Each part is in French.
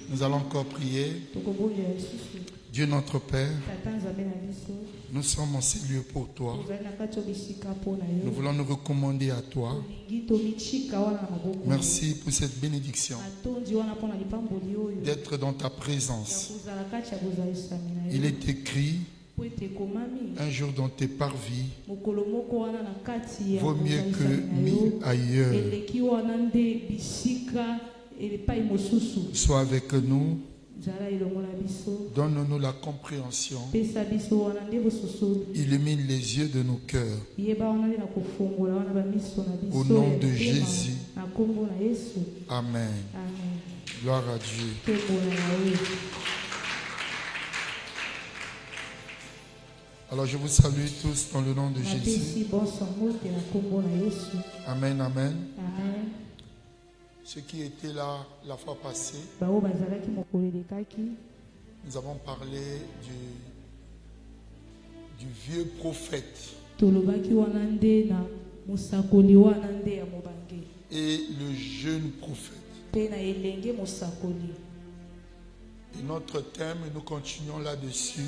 Nous allons encore prier. Dieu notre Père, nous sommes en ces lieux pour toi. Nous voulons nous recommander à toi. Merci pour cette bénédiction d'être dans ta présence. Il est écrit, un jour dans tes parvis vaut mieux que 1000 ailleurs. Sois avec nous. Donne-nous la compréhension. Illumine les yeux de nos cœurs. Au nom de Jésus. Amen. Gloire à Dieu. Alors je vous salue tous dans le nom de Jésus. Amen, amen. Ceux qui étaient là la fois passée, nous avons parlé du vieux prophète et le jeune prophète. Et notre thème, et nous continuons là-dessus,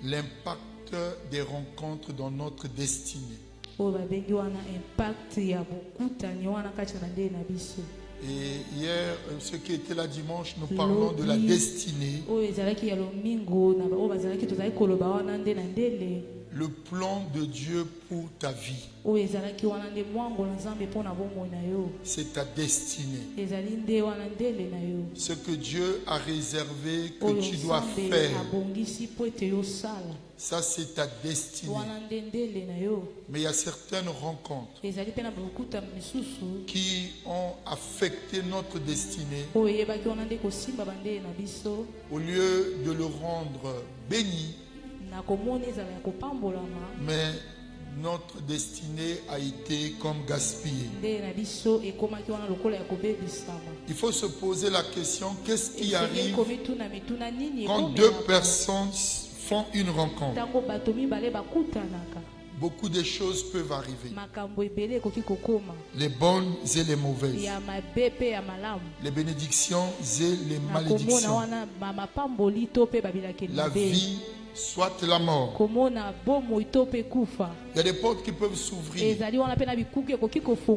l'impact des rencontres dans notre destinée. Et hier, ceux qui étaient là dimanche, nous parlons de la destinée. Le plan de Dieu pour ta vie. C'est ta destinée. Ce que Dieu a réservé que tu dois faire. Ça, c'est ta destinée. Mais il y a certaines rencontres qui ont affecté notre destinée. Au lieu de le rendre béni, mais notre destinée a été comme gaspillée. Il faut se poser la question, qu'est-ce qui arrive quand deux personnes font une rencontre? Beaucoup de choses peuvent arriver. Les bonnes et les mauvaises. Les bénédictions et les malédictions. La vie, soit la mort. Il y a des portes qui peuvent s'ouvrir.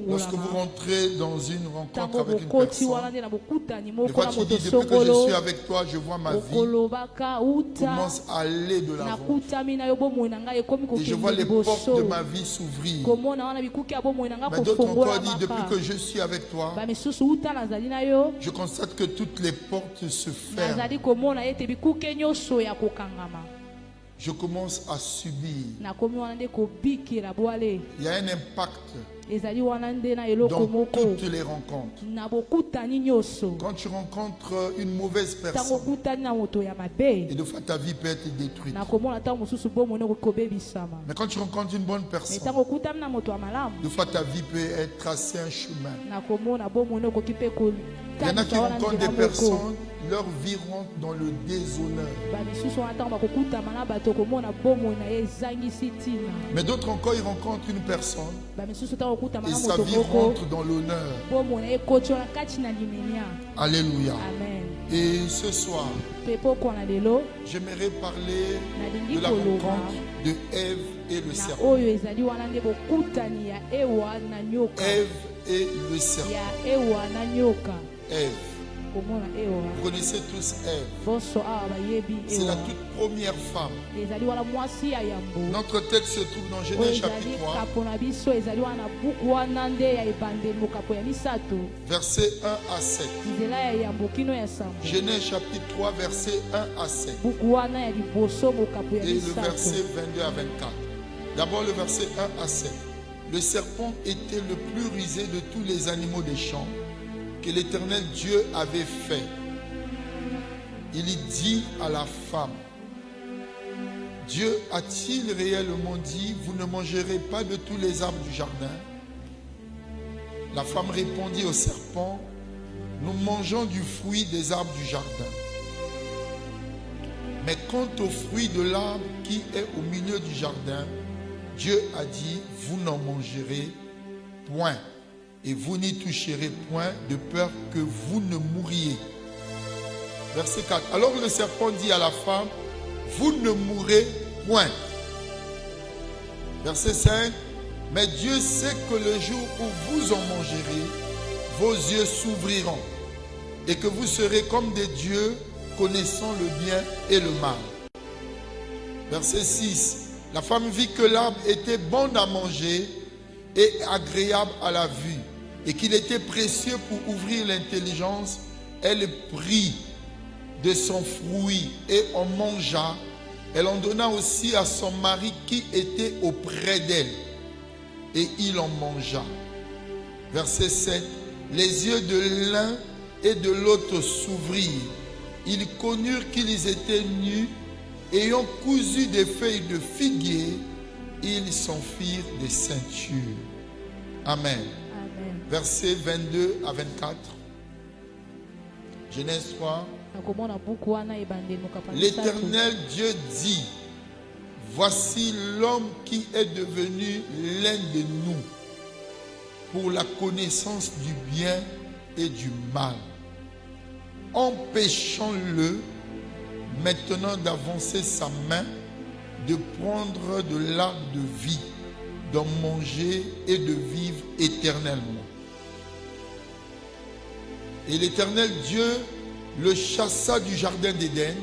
Lorsque vous rentrez dans une rencontre avec une personne, des fois tu dis, depuis que je suis avec toi, je vois ma vie commence à aller de l'avant. Et je vois les portes de ma vie s'ouvrir. Mais d'autres encore disent, depuis que je suis avec toi, je constate que toutes les portes se ferment. Je commence à subir. Il y a un impact dans toutes les rencontres. Quand tu rencontres une mauvaise personne, et de fois ta vie peut être détruite. Mais quand tu rencontres une bonne personne, de fois ta vie peut être tracée un chemin. Il y en a qui rencontrent des personnes, leur vie rentre dans le déshonneur. Mais d'autres encore, ils rencontrent une personne et sa vie rentre dans l'honneur. Alléluia. Et ce soir, j'aimerais parler de la rencontre de Ève et le serpent. Ève et le serpent. Ève. Vous connaissez tous Ève. C'est la toute première femme. Notre texte se trouve dans Genèse chapitre 3, versets 1 à 7. Genèse chapitre 3, versets 1 à 7. Et le verset 22 à 24. D'abord le verset 1 à 7. Le serpent était le plus rusé de tous les animaux des champs que l'Éternel Dieu avait fait. Il y dit à la femme, Dieu a-t-il réellement dit, vous ne mangerez pas de tous les arbres du jardin? La femme répondit au serpent, nous mangeons du fruit des arbres du jardin. Mais quant au fruit de l'arbre qui est au milieu du jardin, Dieu a dit, vous n'en mangerez point. et vous n'y toucherez point, de peur que vous ne mouriez. Verset 4. Alors le serpent dit à la femme, vous ne mourrez point. Verset 5. Mais Dieu sait que le jour où vous en mangerez, vos yeux s'ouvriront et que vous serez comme des dieux, connaissant le bien et le mal. Verset 6. La femme vit que l'arbre était bon à manger et agréable à la vue, et qu'il était précieux pour ouvrir l'intelligence. Elle prit de son fruit et en mangea. Elle en donna aussi à son mari qui était auprès d'elle, et il en mangea. Verset 7. Les yeux de l'un et de l'autre s'ouvrirent. Ils connurent qu'ils étaient nus. Ayant cousu des feuilles de figuier, ils s'en firent des ceintures. Amen. Amen. Versets 22 à 24. Genèse 3. L'Éternel Dieu dit, voici l'homme qui est devenu l'un de nous pour la connaissance du bien et du mal. Empêchons-le maintenant d'avancer sa main, de prendre de l'arbre de vie, d'en manger et de vivre éternellement. Et l'Éternel Dieu le chassa du jardin d'Éden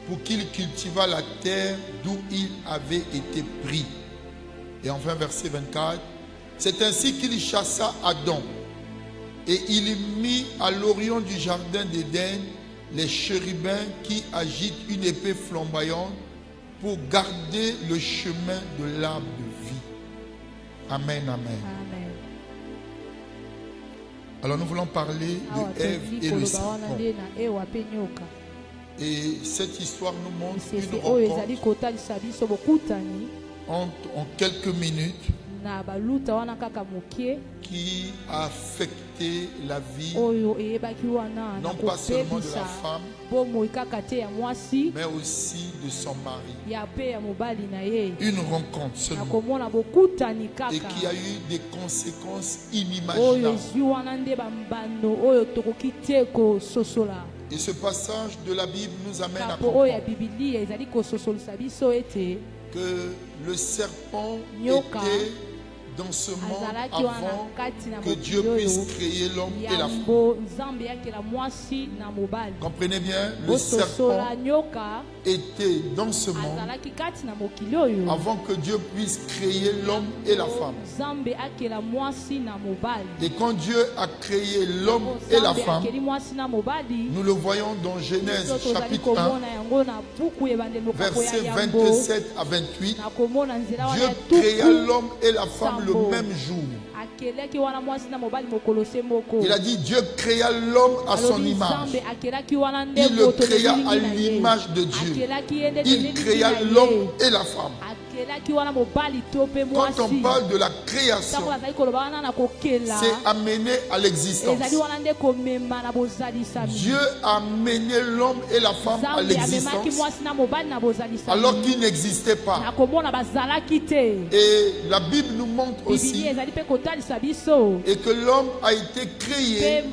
pour qu'il cultivât la terre d'où il avait été pris. Et enfin, verset 24, c'est ainsi qu'il chassa Adam, et il mit à l'orient du jardin d'Éden les chérubins qui agitent une épée flamboyante pour garder le chemin de l'arbre de vie. Amen, amen. Amen. Alors nous voulons parler de Ève et le serpent. Et cette histoire nous montre une rencontre en quelques minutes qui a affecté la vie non pas seulement de la femme, mais aussi de son mari. Une rencontre seulement, et qui a eu des conséquences inimaginables. Et ce passage de la Bible nous amène à comprendre que le serpent était dans ce monde avant que Dieu puisse créer l'homme et la femme. Comprenez bien, le serpent était dans ce monde avant que Dieu puisse créer l'homme et la femme. Et quand Dieu a créé l'homme et la femme, nous le voyons dans Genèse chapitre 1, versets 27 à 28, Dieu créa l'homme et la femme le même jour. Il a dit Dieu créa l'homme à son image. Il le créa à l'image de Dieu. Il créa l'homme et la femme. Quand on parle de la création, c'est amené à l'existence. Dieu a amené l'homme et la femme à l'existence alors qu'ils n'existaient pas. Et la Bible nous montre aussi et que l'homme a été créé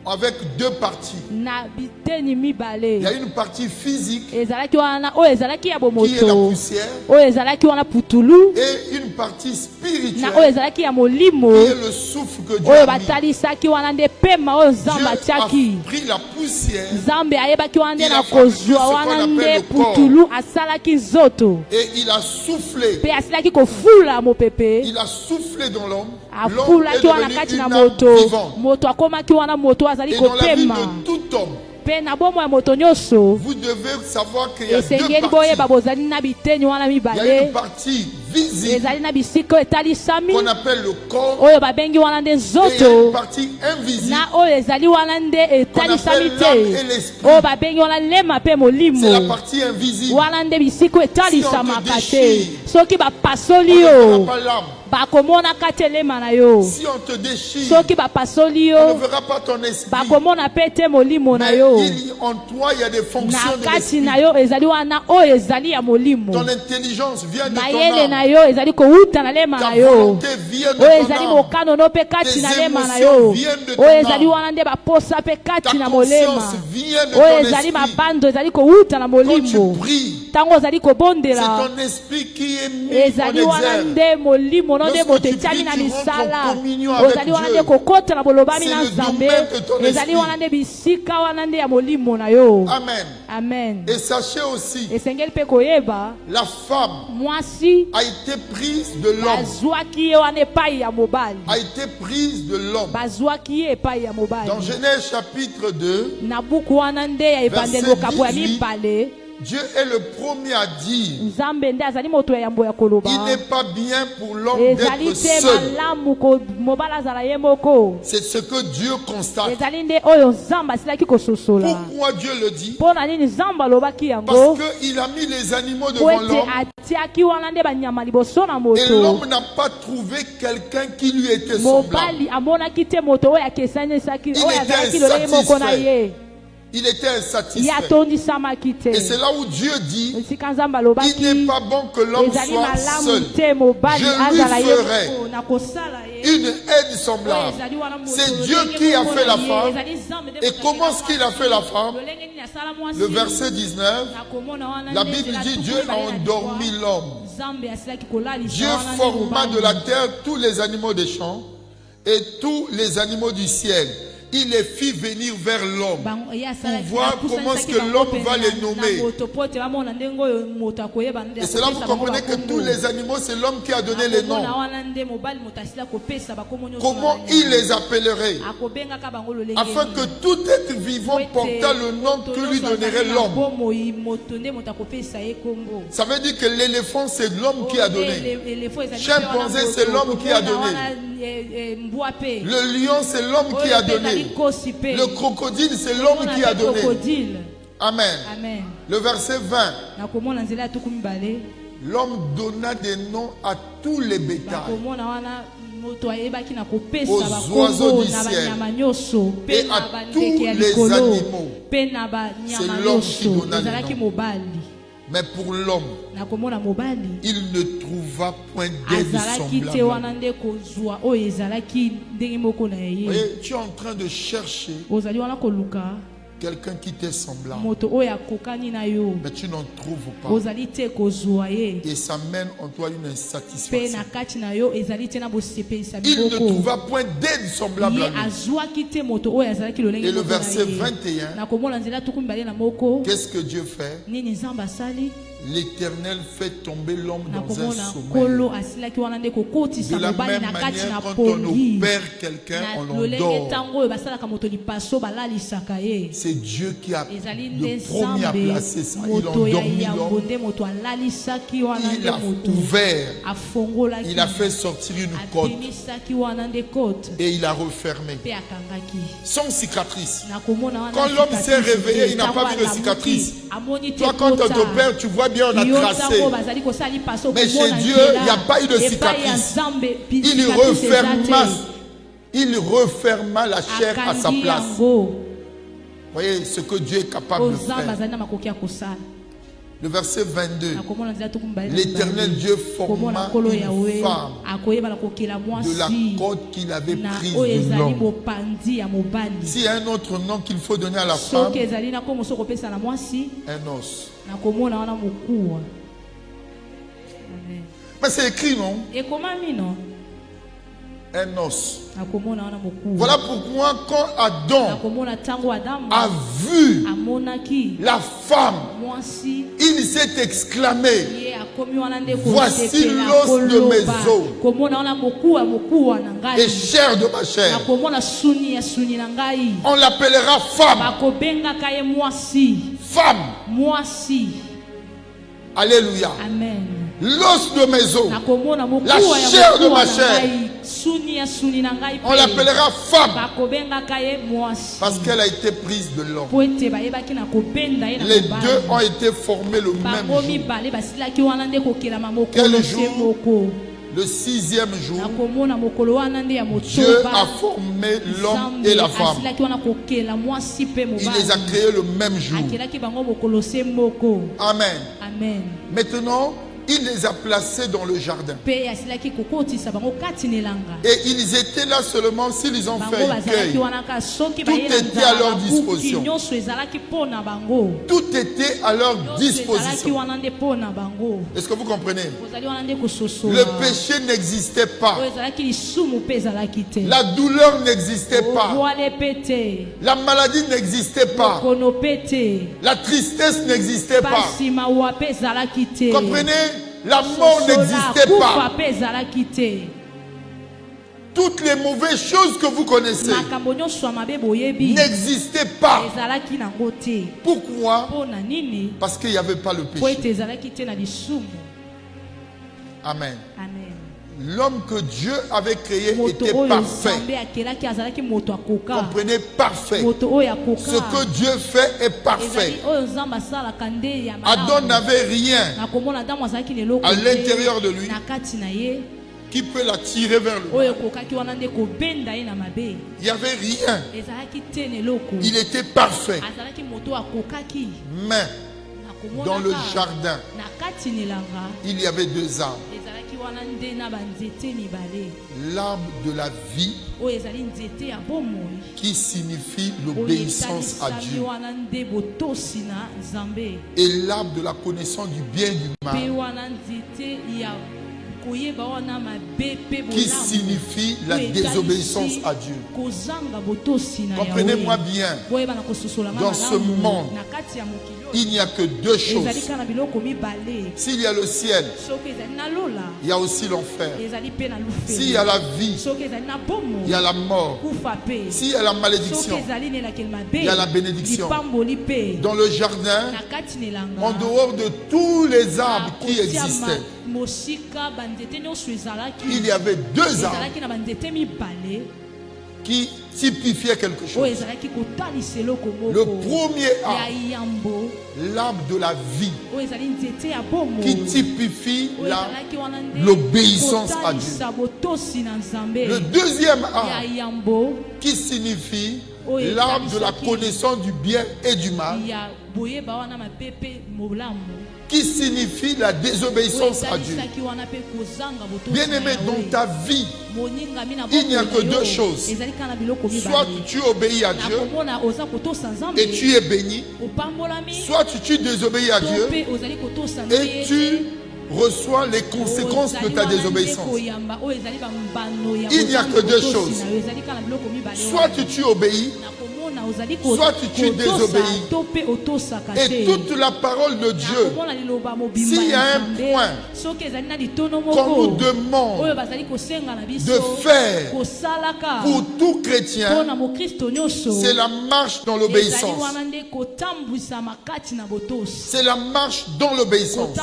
avec deux parties. Il y a une partie physique qui est la poussière et une partie spirituelle qui est le souffle que Dieu a mis. Dieu a pris la poussière, il a formé ce qu'on appelle le corps et il a soufflé. Il a soufflé dans l'homme. L'homme est devenu une âme vivante. Et dans la vie de tout homme, vous devez savoir qu'il y a deux parties. Il y a une partie visible qu'on appelle le corps et il y a une partie invisible qu'on appelle l'âme et l'esprit. C'est la partie invisible. Si on te déchire, on ne verra pas l'âme. Si on te déchire, on ne verra pas ton esprit. Mais en toi, il y a des fonctions de l'esprit. Ton intelligence vient de ton âme. Ta volonté vient de ton âme. Tes émotions viennent de ton âme. Ta conscience vient de ton esprit. Quand tu pries, c'est ton esprit qui est mis en exergue. Lorsque tu pries, tu rentres en communion avec Dieu. C'est le domaine de ton esprit. Amen. Et sachez aussi, la femme a été prise de l'homme. A été prise de l'homme. Dans Genèse chapitre 2, verset 18, Dieu est le premier à dire il n'est pas bien pour l'homme d'être seul. C'est ce que Dieu constate. Pourquoi Dieu le dit? Parce qu'il a mis les animaux devant l'homme. Et l'homme n'a pas trouvé quelqu'un qui lui était semblable. Il était insatisfait. Et c'est là où Dieu dit il n'est pas bon que l'homme soit seul. Je lui ferai une aide semblable. C'est Dieu qui a fait la femme. Et comment est-ce qu'il a fait la femme? Le verset 19, la Bible dit Dieu a endormi l'homme. Dieu forma de la terre tous les animaux des champs et tous les animaux du ciel. Il les fit venir vers l'homme pour voir comment est-ce que l'homme va les nommer. Et c'est là que vous comprenez que tous les animaux, c'est l'homme qui a donné les noms. Comment il les appellerait? Afin que tout être vivant portât le nom que lui donnerait l'homme. Ça veut dire que l'éléphant, c'est l'homme qui a donné. Chimpanzé, c'est l'homme qui a donné. Le lion, c'est l'homme qui a donné. Le crocodile, c'est l'homme qui a donné. Amen. Le verset 20. L'homme donna des noms à tous les bétails, aux oiseaux du ciel et à tous les animaux. C'est l'homme qui donna les noms. Mais pour l'homme, il ne trouva point d'aide semblable. Et tu es en train de chercher quelqu'un qui t'est semblable, mais tu n'en trouves pas. Et ça mène en toi une insatisfaction. Il ne trouva point d'aide semblable à lui. Et le verset 21, qu'est-ce que Dieu fait? L'Éternel fait tomber l'homme dans un sommeil. De la même manière, quand on opère quelqu'un, on l'endort. C'est Dieu qui a le premier à placer ça. Il a endormi l'homme. Il a ouvert. Il a fait sortir une côte. Et il a refermé. Sans cicatrice. Quand l'homme s'est réveillé, il n'a pas vu de cicatrice. Toi, quand on t'opère, tu vois bien, on a tracé. Mais chez Dieu, il n'y a pas eu de cicatrice. Il referma la chair à sa place. Vous voyez ce que Dieu est capable de faire. Le verset 22. L'Éternel Dieu forma une femme de la côte qu'il avait prise de l'homme. S'il y a un autre nom qu'il faut donner à la femme, un os. Mais c'est écrit, non? Un os. Voilà pourquoi quand Adam a vu la femme, il s'est exclamé, voici l'os de mes os et chair de ma chair. On l'appellera femme. Femme. Alléluia. Amen. L'os de mes os, la chair de ma chair. On l'appellera femme parce qu'elle a été prise de l'homme. Les deux ont été formés le même jour. Quel jour? le 6e jour, Dieu a formé l'homme et la femme. Il les a créés le même jour. Amen. Amen. Maintenant, il les a placés dans le jardin. Et ils étaient là seulement s'ils ont fait un cueil. Tout était à leur disposition. Tout était à leur disposition. Est-ce que vous comprenez? Le péché n'existait pas. La douleur n'existait pas. La maladie n'existait pas. La tristesse n'existait pas. Comprenez? La mort n'existait pas. Toutes les mauvaises choses que vous connaissez n'existaient pas. Pourquoi? Parce qu'il n'y avait pas le péché. Amen. L'homme que Dieu avait créé était parfait. Comprenez, parfait. Ce que Dieu fait est parfait. Adam n'avait rien à l'intérieur de lui qui peut l'attirer vers le mal. Il n'y avait rien. Il était parfait. Mais dans le jardin, il y avait deux arbres. L'arbre de la vie qui signifie l'obéissance à Dieu, et l'arbre de la connaissance du bien et du mal qui signifie la désobéissance à Dieu. Comprenez-moi bien, dans ce monde, il n'y a que deux choses. S'il y a le ciel, il y a aussi l'enfer. S'il y a la vie, il y a la mort. S'il y a la malédiction, il y a la bénédiction. Dans le jardin, en dehors de tous les arbres qui existaient, il y avait deux arbres qui typifiaient quelque chose. Le premier arbre, l'arbre de la vie, qui typifie l'obéissance à Dieu. Le deuxième arbre, qui signifie l'arbre de la connaissance du bien et du mal, qui signifie la désobéissance à Dieu. Bien-aimé, dans ta vie, il n'y a que deux choses. Soit tu obéis à Dieu et tu es béni, soit tu désobéis à Dieu et tu reçois les conséquences de ta désobéissance. Il n'y a que deux choses. Soit tu obéis, soit tu désobéis. Et toute la parole de Dieu, s'il y a un point qu'on nous demande de faire pour tout chrétien, c'est la marche dans l'obéissance. C'est la marche dans l'obéissance.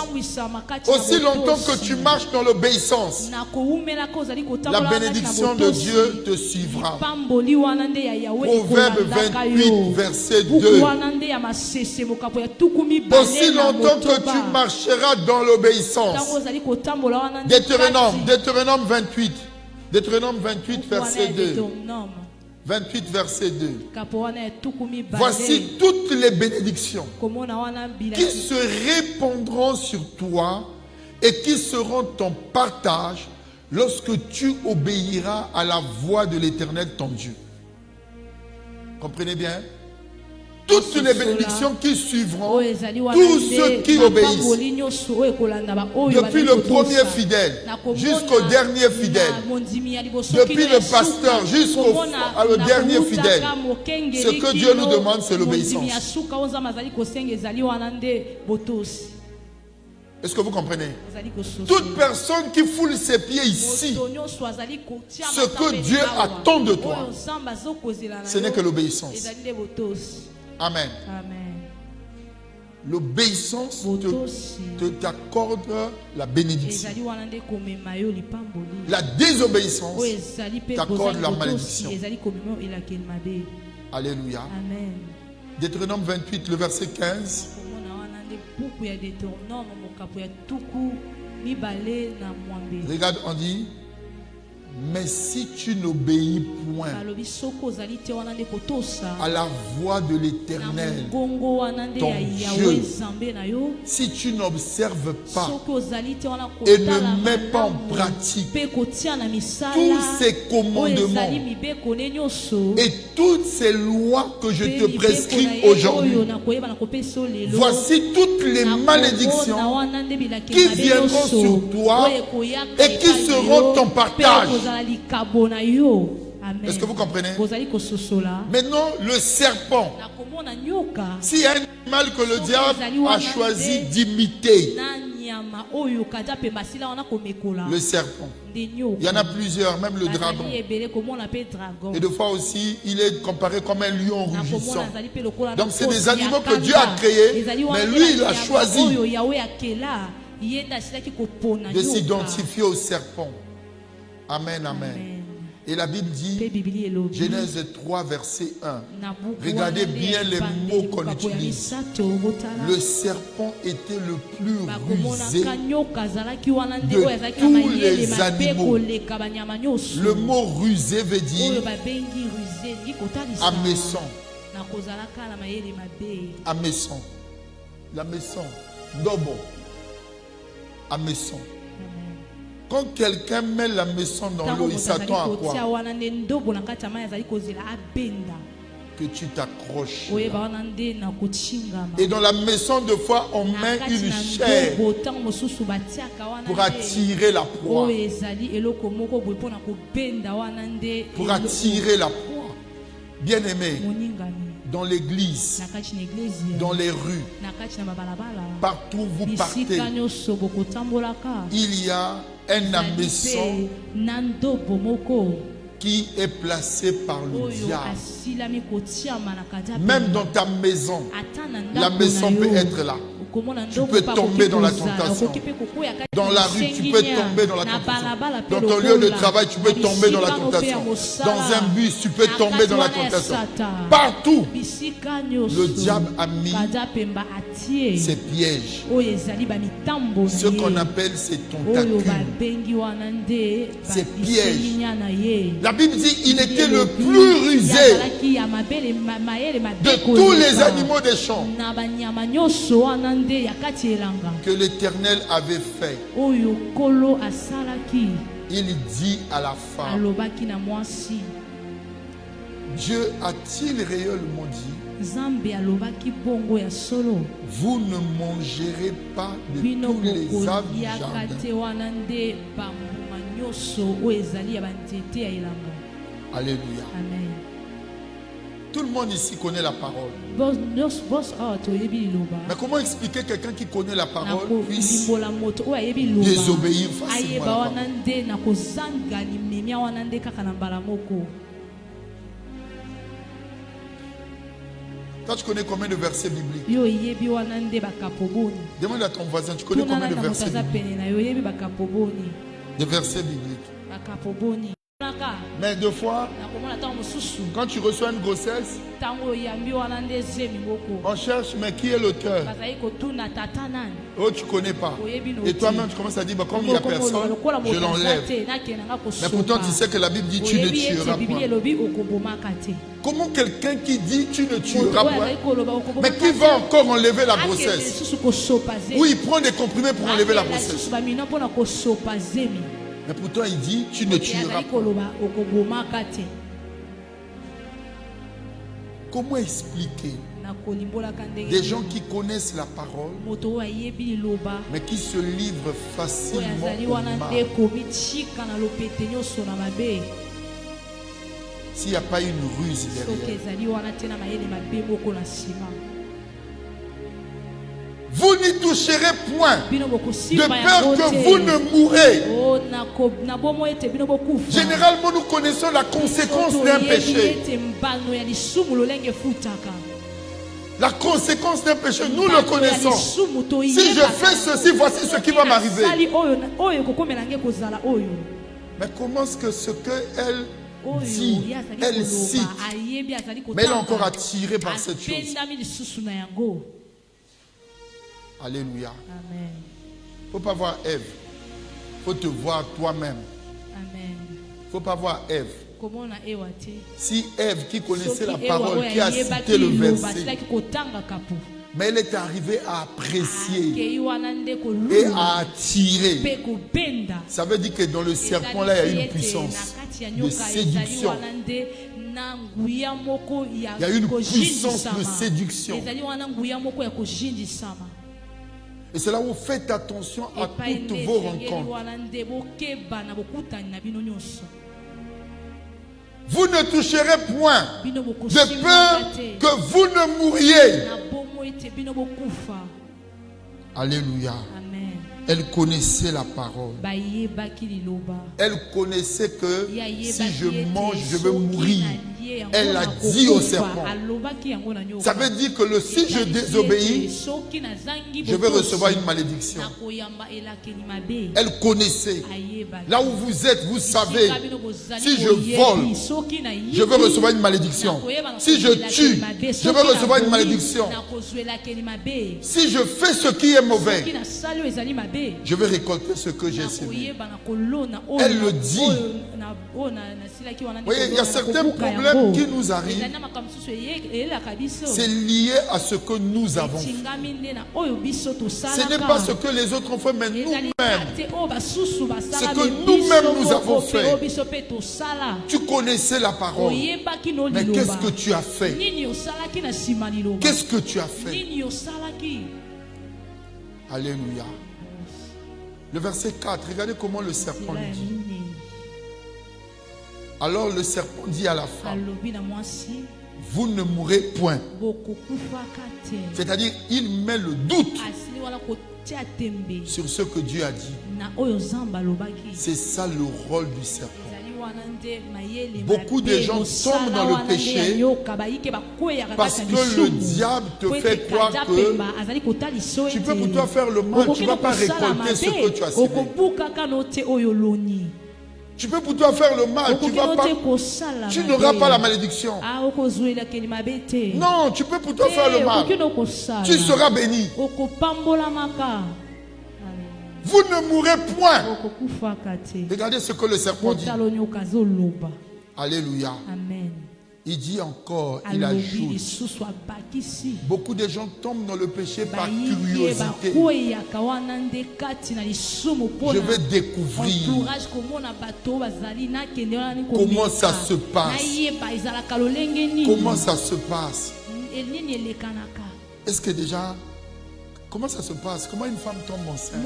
Aussi longtemps que tu marches dans l'obéissance, la bénédiction de Dieu te suivra. Proverbe 28, verset 2. Aussi longtemps que tu marcheras dans l'obéissance. Deutéronome 28. Deutéronome 28, verset 2. 28, verset 2. Voici toutes les bénédictions qui se répandront sur toi et qui seront ton partage lorsque tu obéiras à la voix de l'Éternel ton Dieu. Comprenez bien? Toutes les bénédictions qui suivront tous ceux qui obéissent, depuis le premier fidèle jusqu'au dernier fidèle, depuis le pasteur jusqu'au dernier fidèle. Ce que Dieu nous demande, c'est l'obéissance. Est-ce que vous comprenez? Toute personne qui foule ses pieds ici, ce que Dieu attend de toi, ce n'est que l'obéissance. Amen. L'obéissance t'accorde la bénédiction. La désobéissance t'accorde la malédiction. Alléluia. Amen. Deutéronome 28, le verset 15. Regarde, on dit, mais si tu n'obéis point à la voix de l'Éternel, ton Dieu, si tu n'observes pas et ne mets pas en pratique tous ces commandements et toutes ces lois que je te prescris aujourd'hui, voici toutes les malédictions qui viendront sur toi et qui seront ton partage. Est-ce que vous comprenez? Maintenant, le serpent, s'il y a un animal que le diable a choisi d'imiter, le serpent, il y en a plusieurs, même le dragon. Et de fois aussi, il est comparé comme un lion rugissant. Donc c'est des animaux que Dieu a créés, mais lui, il a choisi de s'identifier au serpent. Amen, amen. Et la Bible dit, Genèse 3, verset 1. Regardez bien les mots qu'on utilise. Le serpent était le plus rusé de tous les animaux. Le mot rusé veut dire ameçon. Ameçon. L'ameçon. Dobo. Ameçon. Quand quelqu'un met la maison dans l'eau, il s'attend à quoi? Que tu t'accroches. Et dans la maison, de fois, on met une chair pour attirer la proie. Pour attirer la proie. Bien aimé, dans l'église, dans les rues, partout où vous partez, il y a un hameçon qui est placé par le diable. Même dans ta maison, la maison peut être là. Tu peux tomber dans la tentation. Dans la rue, tu peux tomber dans la tentation. Dans ton lieu de travail, tu peux tomber dans la tentation. Dans un bus, tu peux tomber dans la tentation. Partout, le diable a mis ses pièges. Ce qu'on appelle ses tentacules. Ses pièges. La Bible dit qu'il était le plus rusé de tous les animaux des champs que l'Éternel avait fait. Il dit à la femme, Dieu a-t-il réellement dit, vous ne mangerez pas de tous les arbres du jardin? Alléluia. Amen. Tout le monde ici connaît la parole. Mais comment expliquer quelqu'un qui connaît la parole puisse désobéir facilement à la parole? Toi, tu connais combien de versets bibliques? Demande à ton voisin, tu connais combien de versets bibliques? Des versets bibliques. Mais deux fois, quand tu reçois une grossesse, on cherche, mais qui est l'auteur? Oh, tu ne connais pas. Et toi-même, tu commences à dire, bah, comme il n'y a personne, je l'enlève. Mais pourtant, tu sais que la Bible dit, tu ne tueras point. Comment quelqu'un qui dit, tu ne tueras point, mais qui va encore enlever la grossesse? Ou il prend des comprimés pour enlever la grossesse? Mais pourtant il dit, tu ne tueras pas. Comment expliquer des gens qui connaissent la parole, mais qui se livrent facilement au mal? S'il n'y a pas une ruse derrière. Vous n'y toucherez point, de peur que vous ne mourrez. Généralement, nous connaissons la conséquence d'un péché. La conséquence d'un péché, nous le connaissons. Si je fais ceci, voici ce qui va m'arriver. Mais comment est-ce que ce qu'elle dit, elle cite, mais elle est encore attirée par cette chose? Alléluia. Il ne faut pas voir Ève. faut te voir toi-même. Amen. Faut pas voir Ève. Si Ève qui connaissait la parole, qui a cité le verset, mais elle est arrivée à apprécier et à attirer. Ça veut dire que dans le serpent là, il y a une puissance de séduction. Il y a une puissance de séduction. Et c'est là où faites attention à toutes vos rencontres. Vous ne toucherez point de peur que vous ne mouriez. Alléluia. Elle connaissait la parole. Elle connaissait que si je mange, je vais mourir. Elle a dit au serpent. Ça veut dire que si je désobéis, je vais recevoir une malédiction. Elle connaissait. Là où vous êtes, vous savez. Si je vole, je vais recevoir une malédiction. Si je tue, je vais recevoir une malédiction. Si je fais ce qui est mauvais, je vais récolter ce que j'ai semé. Elle le dit. Vous voyez, il y a certains problèmes qui nous arrivent. C'est lié à ce que nous avons fait. Ce n'est pas ce que les autres ont fait, mais nous-mêmes. Ce que nous-mêmes nous avons fait. Tu connaissais la parole. Mais qu'est-ce que tu as fait? Qu'est-ce que tu as fait? Alléluia. Le verset 4, regardez comment le serpent lui dit. Alors le serpent dit à la femme, vous ne mourrez point. C'est-à-dire, il met le doute sur ce que Dieu a dit. C'est ça le rôle du serpent. Beaucoup de gens tombent dans le péché parce que le diable te fait croire que tu peux pour toi faire le mal, tu ne vas pas récolter ce que tu as semé. Tu peux pour toi faire le mal, tu n'auras pas la malédiction. Non, tu peux pour toi faire le mal, tu seras béni. Vous ne mourrez point. Regardez ce que le serpent dit. Alléluia. Amen. Il dit encore, il ajoute. Beaucoup de gens tombent dans le péché par curiosité. Je vais découvrir comment ça se passe. Comment ça se passe. Est-ce que déjà, comment ça se passe? Comment une femme tombe enceinte?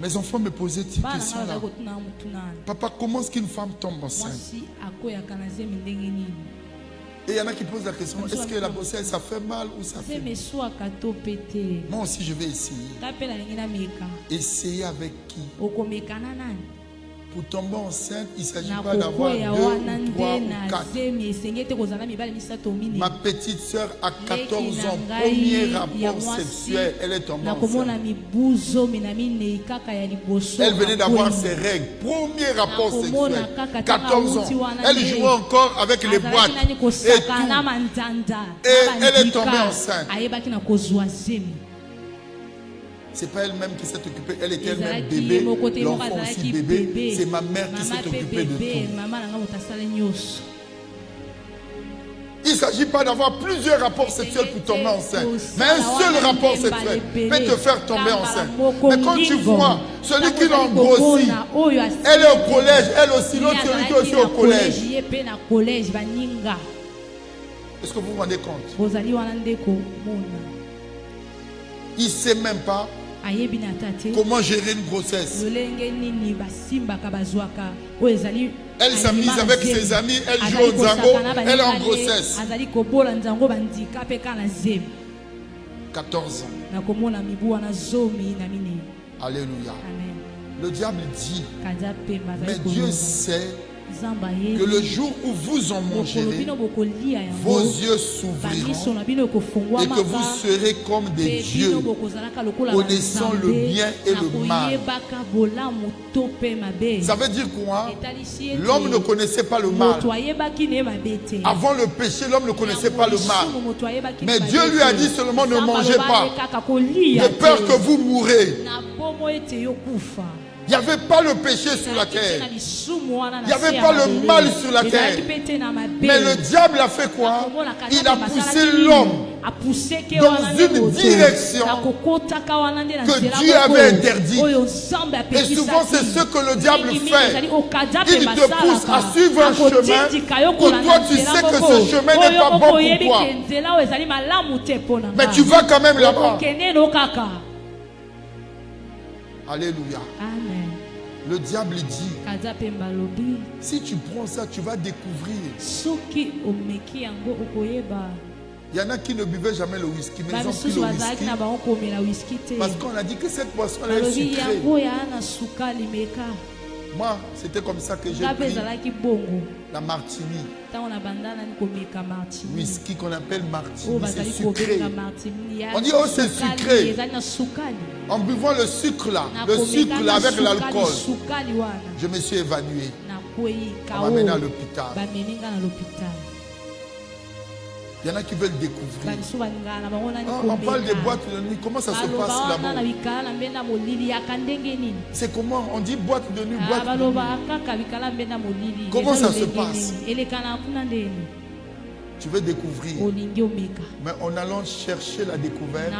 Mes enfants me posaient cette question-là. Papa, comment est-ce qu'une femme tombe enceinte? Et il y en a qui posent la question, est-ce que la grossesse, ça fait mal ou ça fait mal? Moi aussi, je vais essayer. Essayer avec qui? Pour tomber enceinte, il ne s'agit pas d'avoir 2 ou 3 ou 4. Ma petite soeur a 14 ans, premier rapport sexuel, elle est tombée enceinte. Elle venait d'avoir ses règles, premier rapport sexuel, 14 ans. Elle jouait encore avec les boîtes et tout. Et elle est tombée enceinte. C'est pas elle-même qui s'est occupée, elle était elle-même bébé, l'enfant aussi bébé. C'est ma mère qui s'est occupée de tout. Il ne s'agit pas d'avoir plusieurs rapports sexuels pour tomber enceinte. Mais un seul rapport sexuel peut te faire tomber enceinte. Mais quand tu vois celui qui l'a grossi, elle est au collège, elle aussi, l'autre celui qui est aussi au collège. Est-ce que vous vous rendez compte? Il ne sait même pas comment gérer une grossesse. Elle s'amuse avec ses amis, elle joue au zango, elle est en grossesse. 14 ans. Alléluia. Le diable dit, mais Dieu sait que le jour où vous en mangerez, vos yeux s'ouvriront et que vous serez comme des dieux, connaissant le bien et le mal. Ça veut dire quoi? L'homme ne connaissait pas le mal. Avant le péché, l'homme ne connaissait pas le mal. Mais Dieu lui a dit seulement ne mangez pas, de peur que vous mourrez. Il n'y avait pas le péché sur la terre. Il n'y avait pas le mal sur la terre. Mais le diable a fait quoi? Il a poussé l'homme dans une direction que Dieu avait interdite. Et souvent c'est ce que le diable fait. Il te pousse à suivre un chemin où toi tu sais que ce chemin n'est pas bon pour toi. Mais tu vas quand même là-bas. Alléluia. Amen. Le diable dit, si tu prends ça, tu vas découvrir. Il y en a qui ne buvaient jamais le whisky, mais ils ont pris le whisky. Parce qu'on a dit que cette boisson est sucrée. Moi, c'était comme ça que j'ai pris la martini. Whisky qu'on appelle martini, c'est sucré. On dit, oh, c'est sucré. En buvant le sucre là avec l'alcool, je me suis évanoui. On m'a amené à l'hôpital. Il y en a qui veulent découvrir. On parle des boîtes de nuit. Comment ça se passe là-bas? C'est comment? On dit boîte de nuit, boîte de nuit. Comment ça se passe? Tu veux découvrir. Mais en allant chercher la découverte,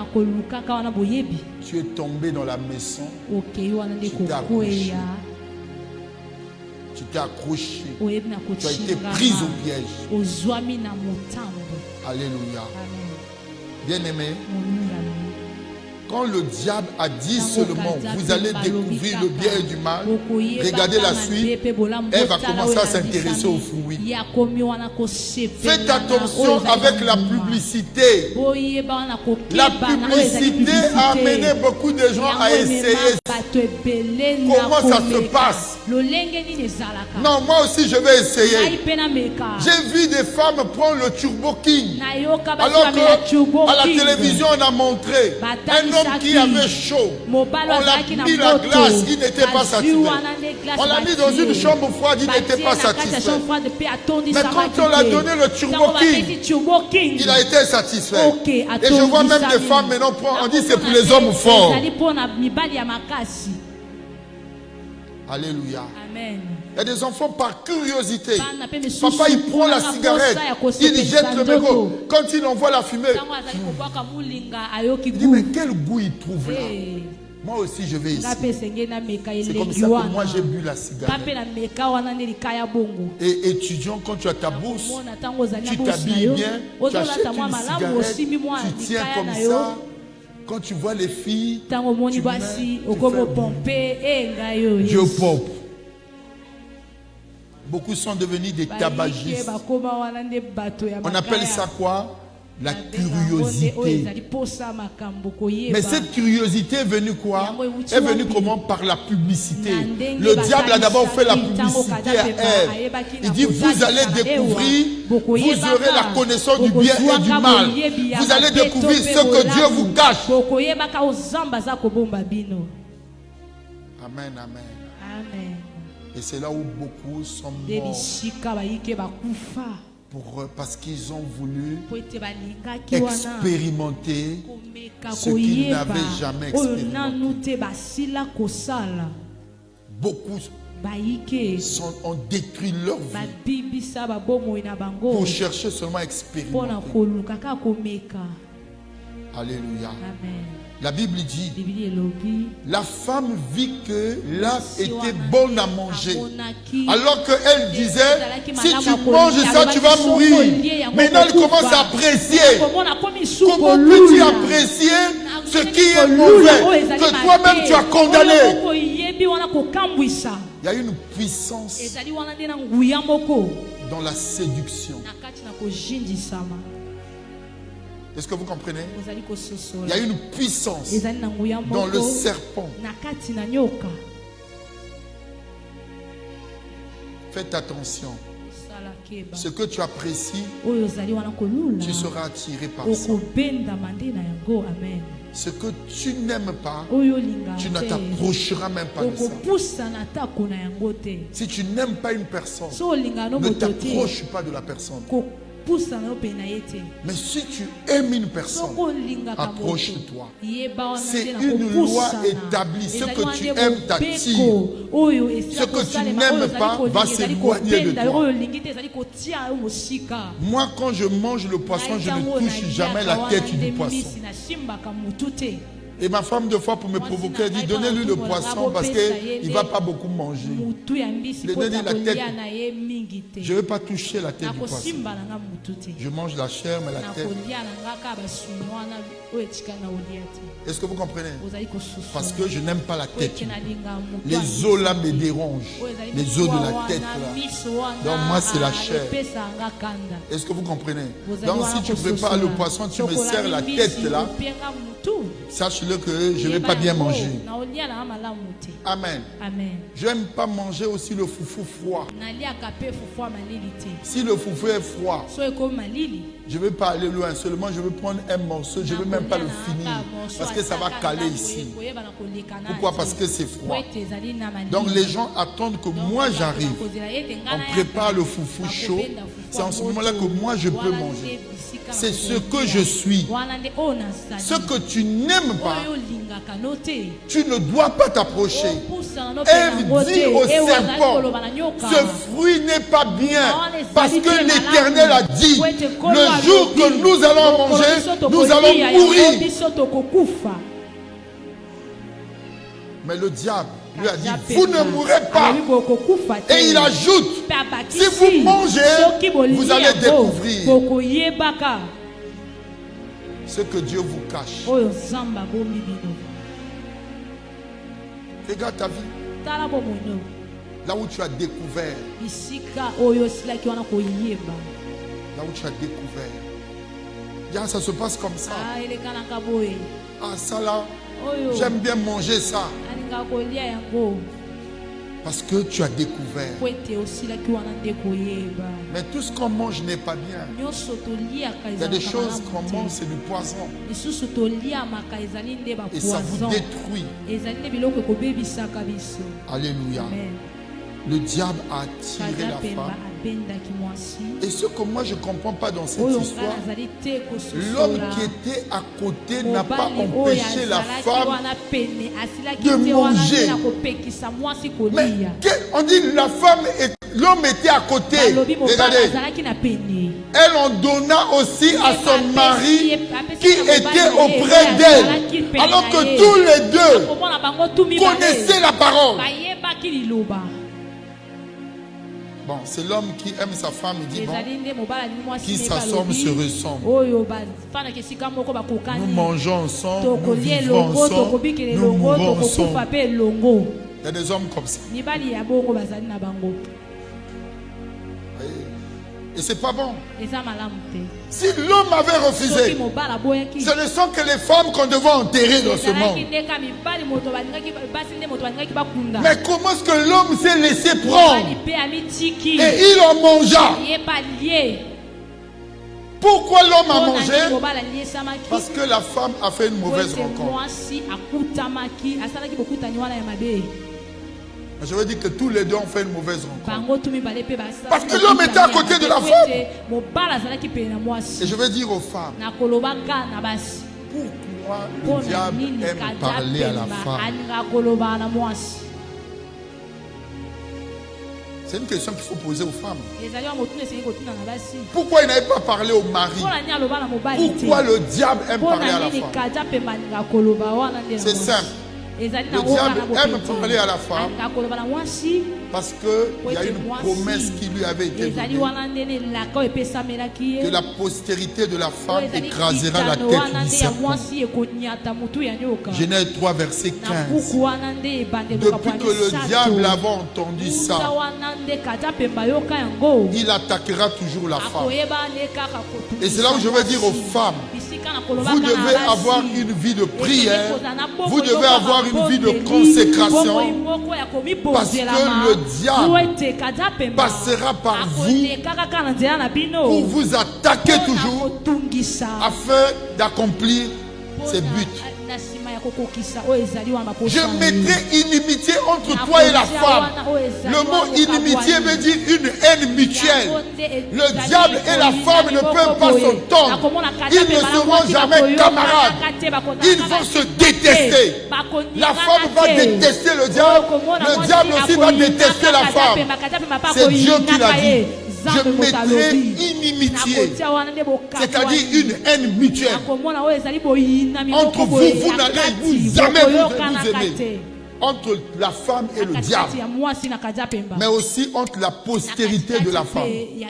tu es tombé dans la maison. Tu t'es accroché. Tu t'es accroché. Tu as été prise au piège. Alléluia. Bien-aimé, quand le diable a dit seulement vous allez découvrir le bien et du mal, regardez la suite, elle va commencer à s'intéresser aux fruits. Faites attention avec la publicité. La publicité a amené beaucoup de gens à essayer. Comment ça se passe? Non, moi aussi je vais essayer. J'ai vu des femmes prendre le Turbo King. Alors qu'à la télévision on a montré un homme qui avait chaud. On l'a mis la glace, il n'était pas satisfait. On l'a mis dans une chambre froide, il n'était pas satisfait. Mais quand on l'a donné le Turbo King, il a été satisfait. Et je vois même des femmes maintenant, on dit c'est pour les hommes forts. Alléluia. Amen. Il y a des enfants par curiosité. Papa il prend la cigarette, il jette le mégot. Quand il envoie la fumée, il dit mais quel goût il trouve là? Moi aussi je vais ici. C'est comme ça que moi j'ai bu la cigarette. Et étudiant, quand tu as ta bourse, tu t'habilles bien, tu achètes une cigarette, tu tiens comme ça. Quand tu vois les filles, tu fais Dieu pop. Beaucoup sont devenus des tabagistes. On appelle ça quoi? La curiosité. Mais cette curiosité est venue quoi? Est venue comment? Par la publicité. Le diable a d'abord fait la publicité à Ève. Il dit vous allez découvrir, vous aurez la connaissance du bien et du mal. Vous allez découvrir ce que Dieu vous cache. Amen, amen. Amen. Et c'est là où beaucoup sont morts. Parce qu'ils ont voulu expérimenter ce qu'ils n'avaient jamais expérimenté. Beaucoup ont détruit leur vie pour chercher seulement à expérimenter. Alléluia. Amen. La Bible dit, la femme vit que l'arbre était bon à manger. Alors qu'elle disait, si tu manges ça, tu vas mourir. Maintenant, elle commence à apprécier. Comment peux-tu apprécier ce qui est mauvais, que toi-même tu as condamné? Il y a une puissance dans la séduction. Est-ce que vous comprenez? Il y a une puissance dans le serpent. Faites attention. Ce que tu apprécies, tu seras attiré par ça. Ce que tu n'aimes pas, tu ne t'approcheras même pas de ça. Si tu n'aimes pas une personne, ne t'approche pas de la personne. Mais si tu aimes une personne, approche-toi. C'est une loi établie. Ce que tu aimes t'attire. Ce que tu n'aimes pas va s'éloigner de toi. Moi, quand je mange le poisson, je ne touche jamais la tête du poisson. Et ma femme, deux fois, pour me provoquer, elle dit, donnez-lui le poisson parce qu'il ne va pas beaucoup manger. Donnez-lui la tête. Je ne veux pas toucher la tête du poisson. Je mange la chair, mais la tête. Est-ce que vous comprenez? Parce que je n'aime pas la tête. Les os là me dérangent. Les os de la tête là. Donc moi, c'est la chair. Est-ce que vous comprenez? Donc si tu prépares le poisson, tu me sers la tête là. Sache-le que je ne vais pas bien manger. Amen. Je n'aime pas manger aussi le foufou froid. Si le foufou est froid, je ne vais pas aller loin. Seulement, je vais prendre un morceau. Je ne vais même pas le finir. Parce que ça va caler ici. Pourquoi? Parce que c'est froid. Donc, les gens attendent que moi j'arrive. On prépare le foufou chaud. C'est en ce moment-là que moi je peux manger. C'est ce que je suis. Ce que tu n'aimes pas, tu ne dois pas t'approcher. Ève dit au serpent, ce fruit n'est pas bien, parce que l'Éternel a dit, le jour que nous allons manger, nous allons mourir. Mais le diable lui a dit, vous ne mourrez pas. Et il ajoute, si vous mangez, vous allez découvrir ce que Dieu vous cache. Regarde ta vie. Là où tu as découvert. Là où tu as découvert. Ça se passe comme ça. Ah, ça là, j'aime bien manger ça. Parce que tu as découvert. Mais tout ce qu'on mange n'est pas bien. Il y a des choses qu'on mange, c'est du poison. Et ça vous détruit. Alléluia. Le diable a attiré la femme. Et ce que moi je ne comprends pas dans cette histoire, l'homme qui était à côté n'a pas empêché la femme de manger. Mais on dit l'homme était à côté. Regardez. Elle en donna aussi à son mari qui était auprès d'elle. Alors que tous les deux connaissaient la parole. Bon, c'est l'homme qui aime sa femme, il dit bon, qui s'assemble se ressemble. Nous mangeons ensemble, nous vivons ensemble, nous mourons ensemble. Il y a des hommes comme ça. Et c'est pas bon. Si l'homme avait refusé, ce ne sont que les femmes qu'on devait enterrer dans ce monde. Mais comment est-ce que l'homme s'est laissé prendre? Et il en mangea. Pourquoi l'homme a mangé? Parce que la femme a fait une mauvaise rencontre. Je veux dire que tous les deux ont fait une mauvaise rencontre. Parce que l'homme était à côté de la femme. Et je veux dire aux femmes, pourquoi le diable aime parler à la femme? C'est une question qu'il faut poser aux femmes. Pourquoi il n'avait pas parlé au mari? Pourquoi le diable aime parler à la femme? C'est simple. Le diable aime parler à la femme parce qu'il y a une promesse qui lui avait été donnée, que la postérité de la femme écrasera la tête du serpent. Genèse 3 verset 15. Depuis que le diable avait entendu ça, il attaquera toujours la femme. Et c'est là où je veux dire aux femmes, vous devez avoir une vie de prière, vous devez avoir une vie de consécration, parce que le diable passera par vous pour vous attaquer toujours afin d'accomplir ses buts. Je mettrai inimitié entre toi et la femme. Le mot inimitié veut dire une haine mutuelle. Le diable et la femme ne peuvent pas s'entendre. Ils ne seront jamais camarades. Ils vont se détester. La femme va détester le diable aussi va détester la femme. C'est Dieu qui l'a dit. Je mettrai inimitié, c'est-à-dire une haine mutuelle. Entre vous, vous n'allez vous jamais vous aimer. Entre la femme et le diable, mais aussi entre la postérité de la femme et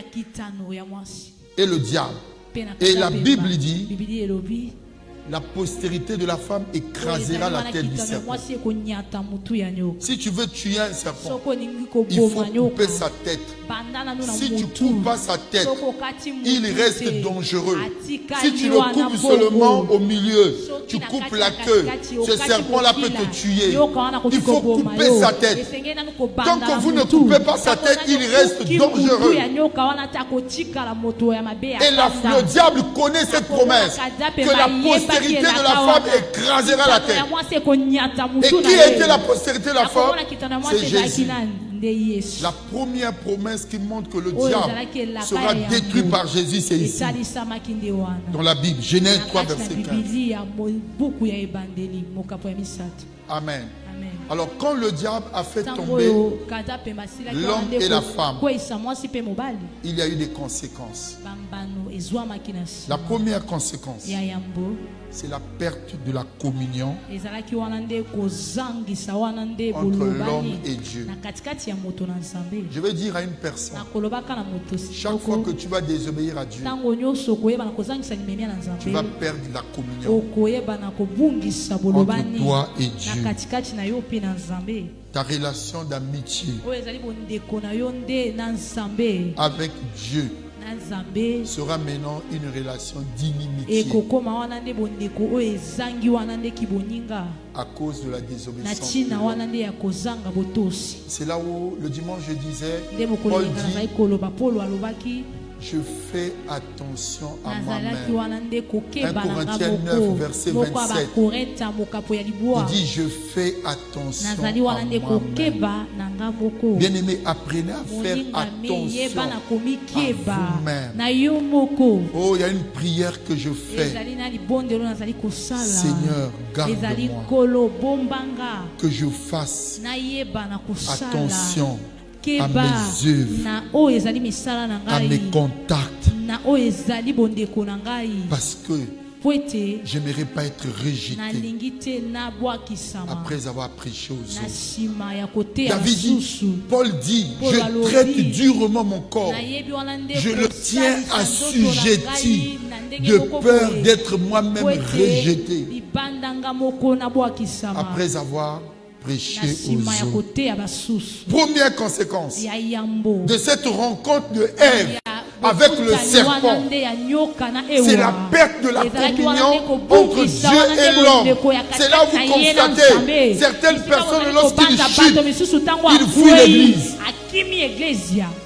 le diable. Et la Bible dit, la postérité de la femme écrasera la tête du serpent. Si tu veux tuer un serpent, il faut couper sa tête. Si tu ne coupes pas sa tête, il reste dangereux. Si tu le coupes seulement au milieu, tu coupes la queue, ce serpent-là peut te tuer. Il faut couper sa tête. Tant que vous ne coupez pas sa tête, il reste dangereux. Et le diable connaît cette promesse, que la postérité de la femme écrasera la tête. Et qui était la postérité de la femme? C'est Jésus. La première promesse qui montre que le diable sera détruit par Jésus, c'est ici. Dans la Bible, Genèse 3, verset 15. Amen. Alors quand le diable a fait tomber l'homme et la femme, il y a eu des conséquences. La première conséquence, c'est la perte de la communion entre l'homme et Dieu. Je vais dire à une personne, chaque fois que tu vas désobéir à Dieu, tu vas perdre la communion entre toi et Dieu. Ta relation d'amitié avec Dieu sera maintenant une relation d'inimitié à cause de la désobéissance. C'est là où le dimanche je disais, Paul dit, je fais attention à moi-même. 1 Corinthiens 9, verset 27. Il dit, je fais attention à moi-même. Bien-aimés, apprenez à faire attention à vous-même. Oh, il y a une prière que je fais. Seigneur, garde-moi. Que je fasse attention à mes œuvres, à mes contacts, parce que je n'aimerais pas être rejeté après avoir prêché aux autres. David dit, Paul dit, je traite durement mon corps, je le tiens assujetti de peur d'être moi-même rejeté après avoir prêcher aux autres. Première conséquence de cette rencontre de Ève avec le serpent, c'est la perte de la communion entre Dieu et l'homme. C'est là où vous constatez certaines personnes, lorsqu'ils chutent, ils fuient l'église.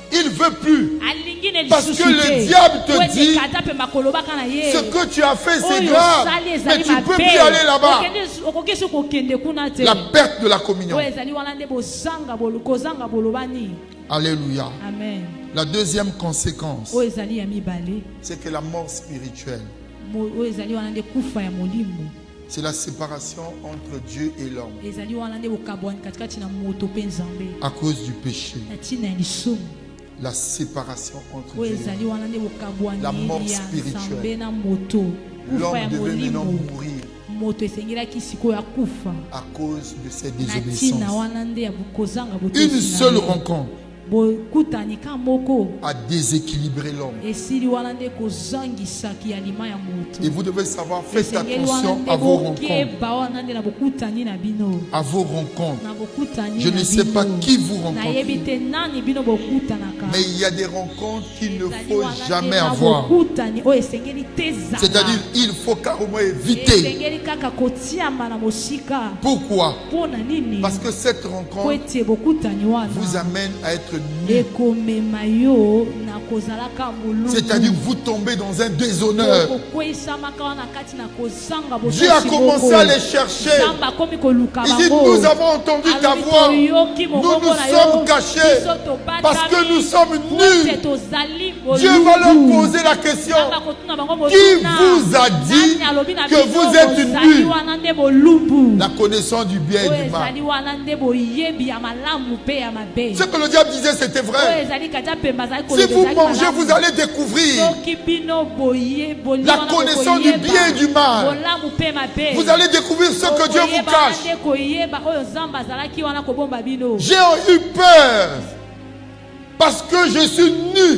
Il ne veut plus. Parce que le diable te dit, ce que tu as fait c'est grave, mais tu ne peux plus aller là-bas. La perte de la communion. Alléluia. Amen. La deuxième conséquence, c'est que la mort spirituelle, c'est la séparation entre Dieu et l'homme à cause du péché. La séparation entre Dieu et l'homme. La mort spirituelle. L'homme devait maintenant mourir à cause de ses désobéissances. Une seule rencontre a déséquilibré l'homme. Et vous devez savoir, faites attention à vos rencontres. À vos rencontres. Je ne sais pas qui vous rencontrez, mais il y a des rencontres qu'il ne faut jamais avoir. C'est-à-dire, il faut carrément éviter. Pourquoi? Parce que cette rencontre vous amène à être nu. C'est-à-dire, vous tombez dans un déshonneur. Dieu a commencé à les chercher. Il dit, nous avons entendu ta voix. Nous nous sommes cachés parce que nous sommes nus. Dieu va leur poser la question. Qui vous a dit que vous êtes nus? La connaissance du bien et du mal. Ce que le diable disait, c'était vrai. Si vous mangez, vous allez découvrir la connaissance du bien et du mal. Vous allez découvrir ce que Dieu vous cache. J'ai eu peur parce que je suis nu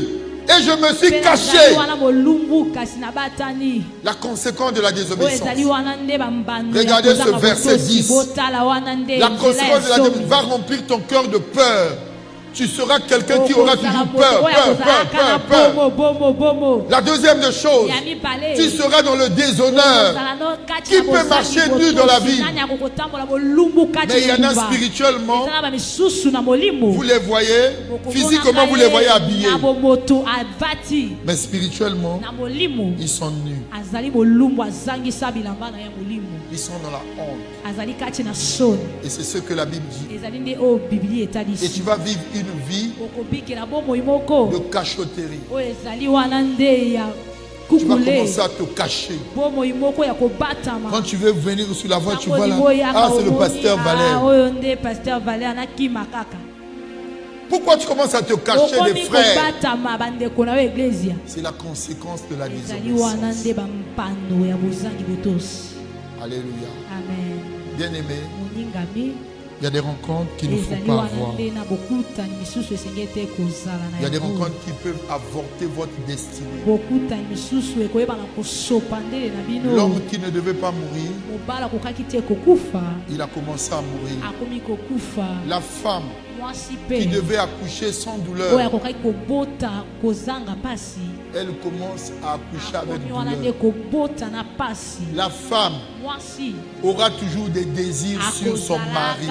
et je me suis caché. La conséquence de la désobéissance. Regardez ce verset 10. La conséquence de la désobéissance va remplir ton cœur de peur. Tu seras quelqu'un qui aura toujours peur. La deuxième des choses, tu seras dans le déshonneur. Qui peut marcher nu dans la vie? Mais il y en a spirituellement, vous les voyez, physiquement vous les voyez habillés. Mais spirituellement, ils sont nus. Ils sont dans la honte. Et c'est ce que la Bible dit. Et tu vas vivre une vie de cachotterie. Tu vas commencer à te cacher. Quand tu veux venir sur la voie, tu vois là. Ah, c'est le pasteur Valère. Pourquoi tu commences à te cacher des frères? C'est la conséquence de la désobéissance. Alléluia. Amen. Bien-aimé, il y a des rencontres qu'il ne faut pas avoir. Il y a des rencontres qui peuvent avorter votre destinée. L'homme qui ne devait pas mourir, il a commencé à mourir. La femme qui devait accoucher sans douleur, elle commence à accoucher avec douleur. La femme aura toujours des désirs sur son mari.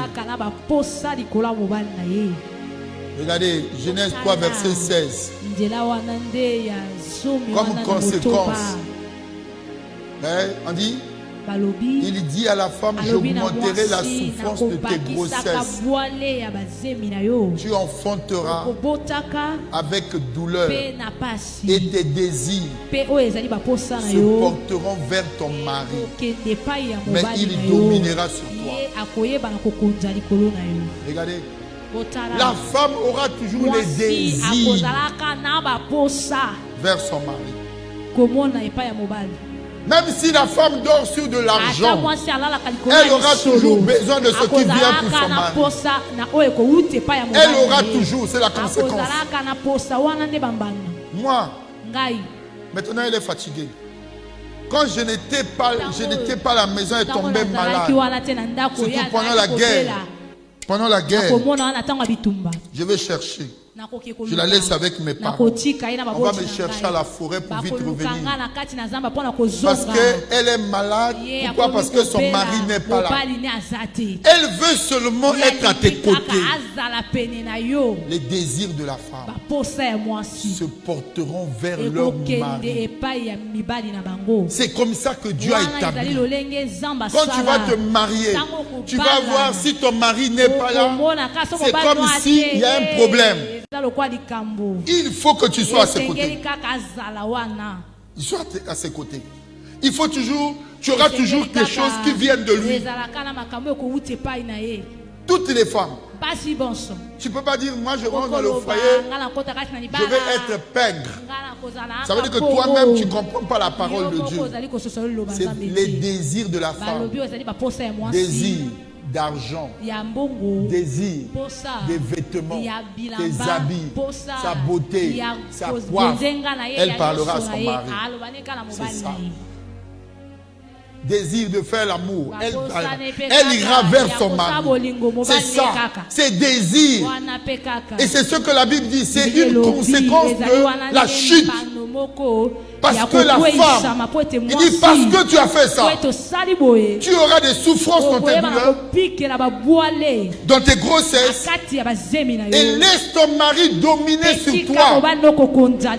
Regardez, Genèse 3, verset 16. Comme conséquence, on dit, il dit à la femme, j'augmenterai la souffrance de tes grossesses. Tu enfanteras avec douleur et tes désirs se porteront vers ton mari, mais il dominera sur toi. Regardez, la femme aura toujours les désirs vers son mari. Même si la femme dort sur de l'argent, elle aura toujours besoin de ce qui vient pour son mari. Elle aura toujours, c'est la conséquence. Moi, maintenant elle est fatiguée. Quand je n'étais pas à la maison, elle tombait malade. Surtout pendant la guerre. Je vais chercher. Je la laisse avec mes parents. On va me chercher à la forêt pour vite revenir. Parce qu'elle est malade. Pourquoi? Parce que son mari n'est pas là. Elle veut seulement être à tes côtés. Les désirs de la femme se porteront vers leur mari. C'est comme ça que Dieu a établi. Quand tu vas te marier, tu vas voir si ton mari n'est pas là. C'est comme s'il y a un problème. Il faut que tu sois à ses côtés. Il soit à ses côtés. Il faut toujours, tu auras toujours des choses qui viennent de lui. Toutes les femmes. Tu ne peux pas dire, moi je rentre dans le foyer, je vais être pègre. Ça veut dire que toi-même tu ne comprends pas la parole de Dieu. C'est les désirs de la femme. Désir d'argent, désir, des vêtements, des habits, sa beauté, sa coiffe, elle parlera à son mari. C'est ça. Désir de faire l'amour, elle ira vers son mari. C'est ça, c'est désir. Et c'est ce que la Bible dit, c'est une conséquence de la chute. Parce que la femme, il dit parce que tu as fait ça, tu auras des souffrances dans tes douleurs, dans tes grossesses, et laisse ton mari dominer sur toi.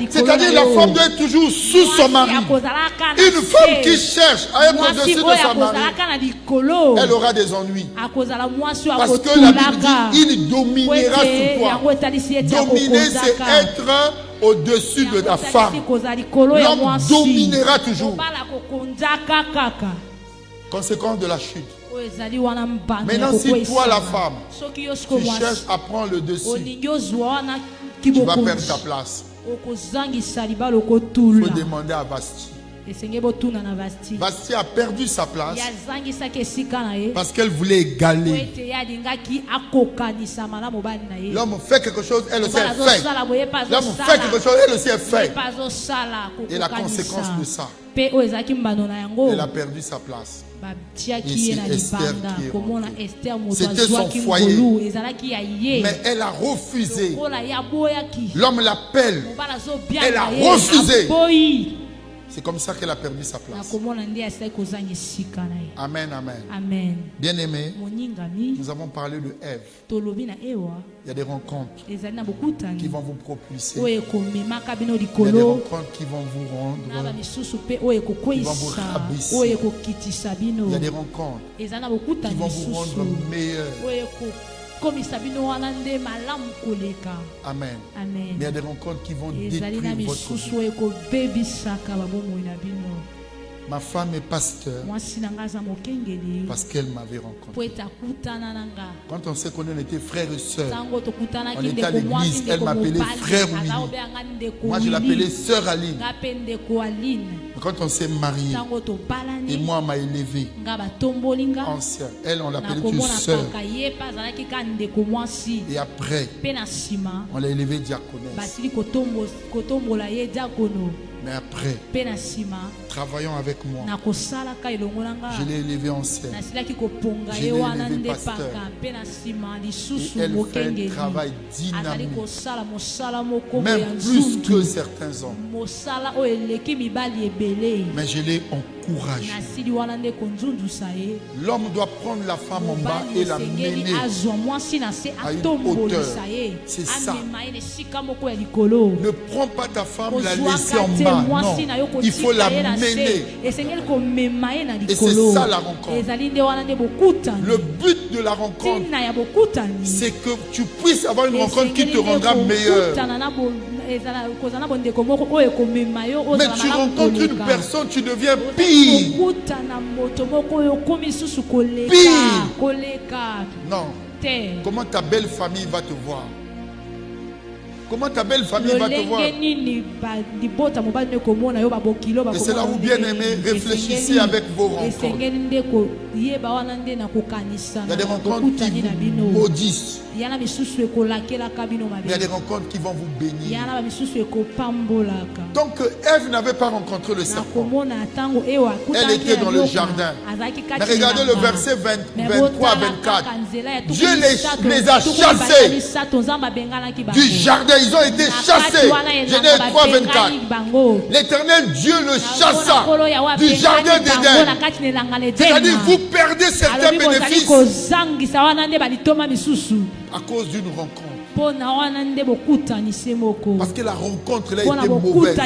C'est-à-dire la femme doit être toujours sous son mari. Une femme qui cherche à être au-dessus de son mari, elle aura des ennuis. Parce que la Bible dit, il dominera sur toi. Dominer, c'est être au-dessus de ta femme. L'homme dominera toujours. Conséquence de la chute. Maintenant, si toi, la femme, tu cherches à prendre le dessus, tu vas perdre ta place. Il faut demander à Vasti. Vasti a perdu sa place parce qu'elle voulait égaler. L'homme fait quelque chose, elle aussi est fait. L'homme fait quelque chose, elle aussi est fait. Et la conséquence de ça, elle a perdu sa place. Et c'est Esther qui est rentrée. C'était son foyer. Mais elle a refusé. L'homme l'appelle. Elle a refusé. C'est comme ça qu'elle a perdu sa place. Amen, amen. Bien-aimés, nous avons parlé de Ève. Il y a des rencontres qui vont vous propulser. Il y a des rencontres qui vont vous rendre, qui vont vous rabaisser. Il y a des rencontres qui vont vous rendre meilleur. Amen. Mais il y a des rencontres qui vont détruire votre vie. Ma femme est pasteur parce qu'elle m'avait rencontré. Quand on sait qu'on était frères et sœurs, on était à l'église, elle m'appelait frère Willy. Moi je l'appelais sœur Aline. Quand on s'est marié, et moi on m'a élevé, ancien, elle on l'appelait une sœur. Et après, on l'a élevé diaconesse. Mais après, travaillant avec moi, je l'ai élevé ancienne. Je l'ai élevé pasteur. Et elle fait un travail dynamique, même plus que certains hommes. Mais je l'ai encouragé. L'homme doit prendre la femme en bas et la mener à une hauteur. C'est ça. Ne prends pas ta femme, la laisser en bas. Non, il faut la mener. Et c'est ça la rencontre. Le but de la rencontre, c'est que tu puisses avoir une rencontre qui te rendra meilleur. Mais tu rencontres une personne, tu deviens pire. Pire. Non. Comment ta belle famille va te voir? Comment ta belle famille va te voir? Et c'est là où, bien aimé, réfléchissez avec vos rencontres. Il y a des rencontres qui vous maudissent. Il y a des rencontres qui vont vous bénir. Donc Ève n'avait pas rencontré le serpent. Elle était dans le jardin. Mais regardez le verset 23 à 24. Dieu les a chassés du jardin. Ils ont été chassés. Genèse 3, 24. L'Éternel Dieu le chassa du jardin d'Éden. C'est-à-dire vous perdez certains bénéfices à cause d'une rencontre. Parce que la rencontre là était mauvaise.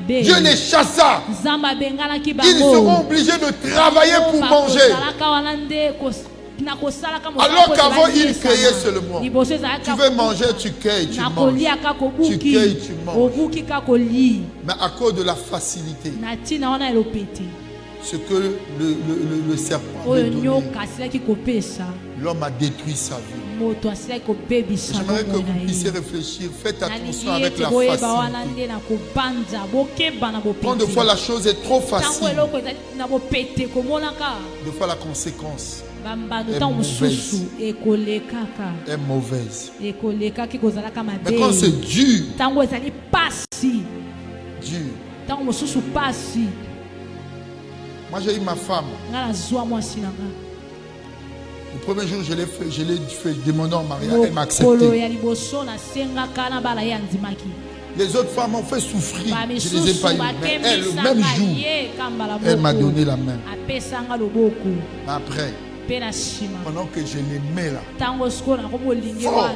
Dieu les chassa. Ils seront obligés de travailler pour manger. Alors qu'avant ils cueillaient seulement. Tu veux manger, tu cueilles, tu manges. Tu cueilles, tu manges. Mais à cause de la facilité, ce que le serpent avait donné, l'homme a détruit sa vie. J'aimerais que vous puissiez réfléchir. Faites attention avec la facilité. Quand de fois la chose est trop facile, de fois la conséquence est mauvaise. Mais Mais quand c'est dur, moi j'ai eu ma femme. Le premier jour, je l'ai fait demander en mariage, elle m'a accepté. Les autres femmes m'ont fait souffrir, je ne les ai pas eu. Mais elle, le même jour, elle m'a donné la main. Après, pendant que je l'aimais là, fort,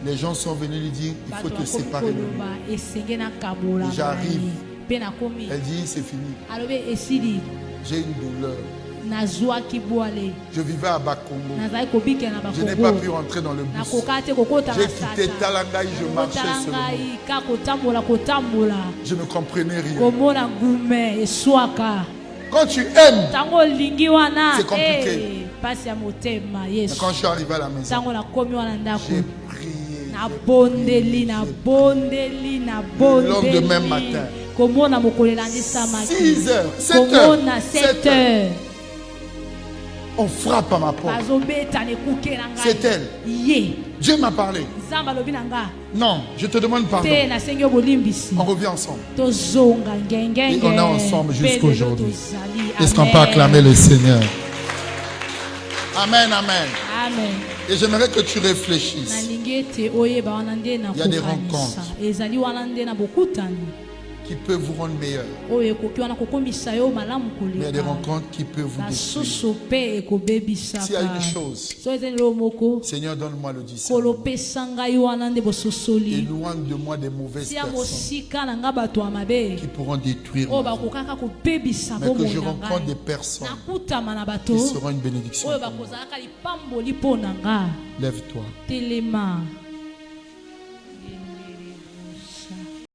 les gens sont venus lui dire, il faut te séparer de moi. Et j'arrive. Elle dit, c'est fini. J'ai une douleur. Je vivais à Bakongo. Je n'ai pas pu rentrer dans le bus. J'ai quitté Talangaï, je marchais seulement. Je ne comprenais rien. Quand tu aimes, c'est compliqué. Mais quand je suis arrivé à la maison, j'ai prié. Le lendemain matin, 6 heures, 7 heures. On frappe à ma porte. C'est elle. Dieu m'a parlé. Non, je te demande pardon. On revient ensemble. Et on est ensemble jusqu'aujourd'hui. Est-ce qu'on peut acclamer le Seigneur? Amen, amen. Et j'aimerais que tu réfléchisses. Il y a des rencontres qui peuvent vous rendre meilleur. Mais il y a des rencontres qui peuvent vous détruire. S'il y a une chose, Seigneur, donne-moi le discernement. Éloigne de moi des mauvaises personnes qui pourront détruire ma vie. Mais que je rencontre des personnes qui seront une bénédiction. Lève-toi.